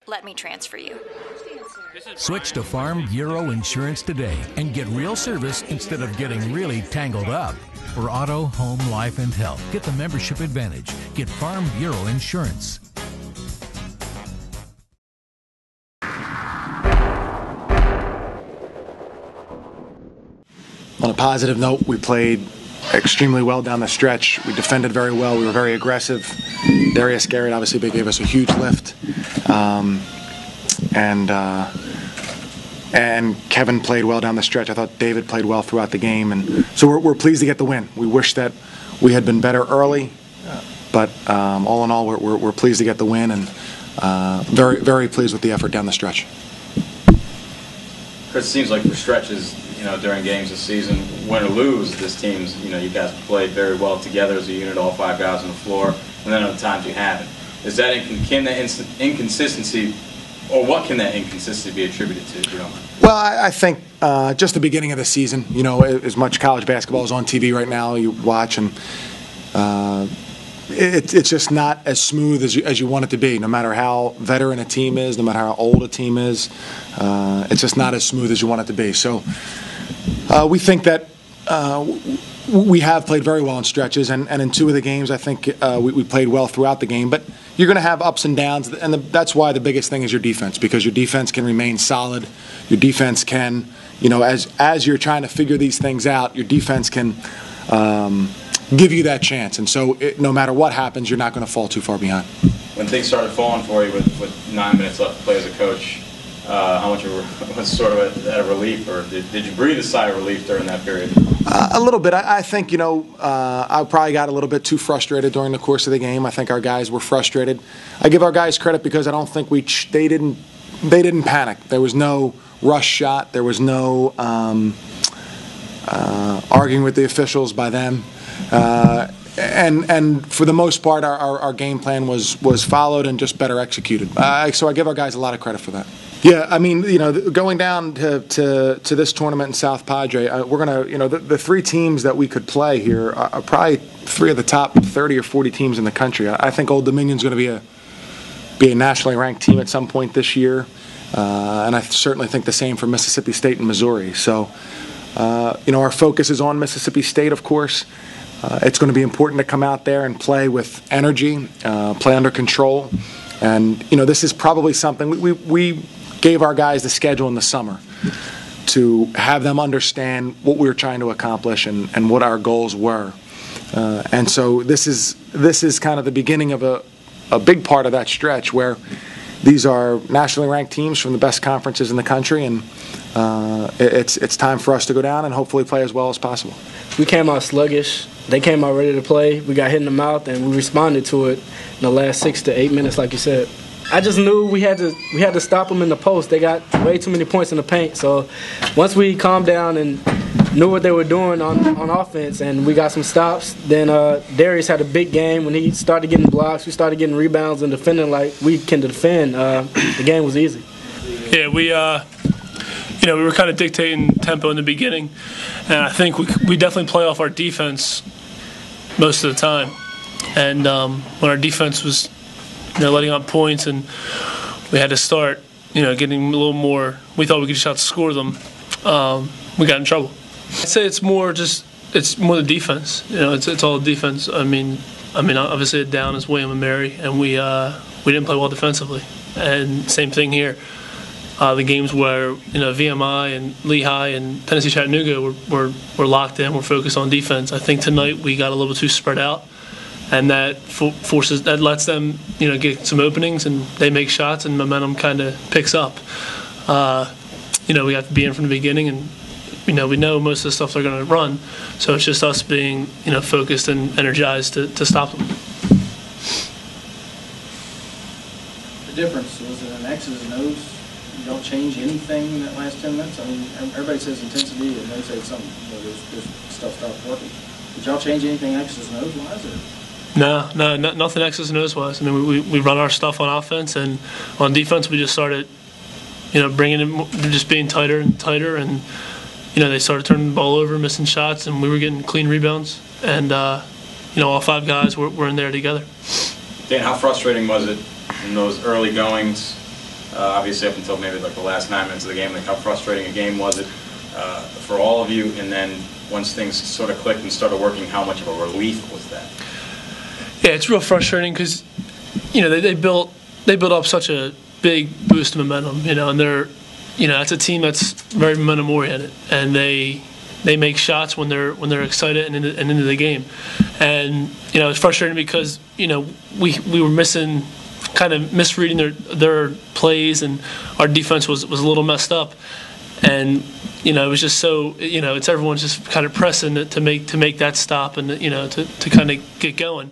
Let me transfer you. Switch to Farm Bureau Insurance today and get real service instead of getting really tangled up. For auto, home, life, and health, get the membership advantage. Get Farm Bureau Insurance. On a positive note, we played extremely well down the stretch. We defended very well. We were very aggressive. Darius Geriot, obviously, they gave us a huge lift. And Kevin played well down the stretch. I thought David played well throughout the game. And so we're pleased to get the win. We wish that we had been better early. But all in all, we're pleased to get the win and very, very pleased with the effort down the stretch. Chris, it seems like for stretches, during games this season, win or lose, this team's, you guys played very well together as a unit, all 5 guys on the floor, and then other times you haven't. Is that can that inconsistency, or what can that inconsistency be attributed to, if you don't mind? Well, I think just the beginning of the season, as much college basketball is on TV right now, you watch, and it's just not as smooth as you want it to be. No matter how veteran a team is, no matter how old a team is, it's just not as smooth as you want it to be. So we think that we have played very well in stretches, and in 2 of the games, I think we played well throughout the game. But you're going to have ups and downs, and that's why the biggest thing is your defense, because your defense can remain solid. Your defense can, as you're trying to figure these things out, your defense can give you that chance. And so no matter what happens, you're not going to fall too far behind. When things started falling for you with 9 minutes left to play as a coach, how much was sort of a relief, or did you breathe a sigh of relief during that period? A little bit. I think, I probably got a little bit too frustrated during the course of the game. I think our guys were frustrated. I give our guys credit because I don't think they didn't panic. There was no rush shot. There was no arguing with the officials by them. And for the most part, our game plan was followed and just better executed. So I give our guys a lot of credit for that. Yeah, I mean, going down to this tournament in South Padre, we're gonna, the 3 teams that we could play here are probably 3 of the top 30 or 40 teams in the country. I think Old Dominion's going to be a nationally ranked team at some point this year, and I certainly think the same for Mississippi State and Missouri. So, our focus is on Mississippi State, of course. It's going to be important to come out there and play with energy, play under control. And, this is probably something we gave our guys the schedule in the summer to have them understand what we were trying to accomplish and what our goals were. And so this is kind of the beginning of a big part of that stretch where these are nationally ranked teams from the best conferences in the country, and it's time for us to go down and hopefully play as well as possible. We came out sluggish. They came out ready to play. We got hit in the mouth, and we responded to it in the last 6 to 8 minutes, like you said. I just knew we had to stop them in the post. They got way too many points in the paint. So once we calmed down and knew what they were doing on offense, and we got some stops, then Darius had a big game. When he started getting blocks, we started getting rebounds and defending like we can defend. The game was easy. Yeah, we were kind of dictating tempo in the beginning, and I think we definitely play off our defense most of the time. And when our defense was, letting up points, and we had to start, getting a little more. We thought we could just outscore them. We got in trouble. I'd say it's more the defense. It's all defense. I mean, obviously down is William and Mary, and we didn't play well defensively. And same thing here. The games where VMI and Lehigh and Tennessee Chattanooga were locked in, we're focused on defense. I think tonight we got a little too spread out, and that lets them get some openings, and they make shots, and momentum kind of picks up. We have to be in from the beginning, and we know most of the stuff they're going to run, so it's just us being focused and energized to stop them. The difference was it an X's and O's? You don't change anything in that last 10 minutes? I mean, everybody says intensity, and they say something, there's stuff stopped working. Did y'all change anything X's and O's wise? No, nothing X's and O's wise. I mean, we run our stuff on offense, and on defense we just started, bringing in, just being tighter and tighter, and they started turning the ball over, missing shots, and we were getting clean rebounds, and all 5 guys were in there together. Dan, how frustrating was it in those early goings obviously up until maybe like the last 9 minutes of the game. Like, how frustrating a game was it for all of you? And then once things sort of clicked and started working, how much of a relief was that? Yeah, it's real frustrating because, they built up such a big boost of momentum, and they're, it's a team that's very momentum oriented, and they make shots when they're excited and into the game. And it's frustrating because we were misreading their plays, and our defense was a little messed up. And it was just so it's everyone's just kind of pressing to make that stop and to kind of get going.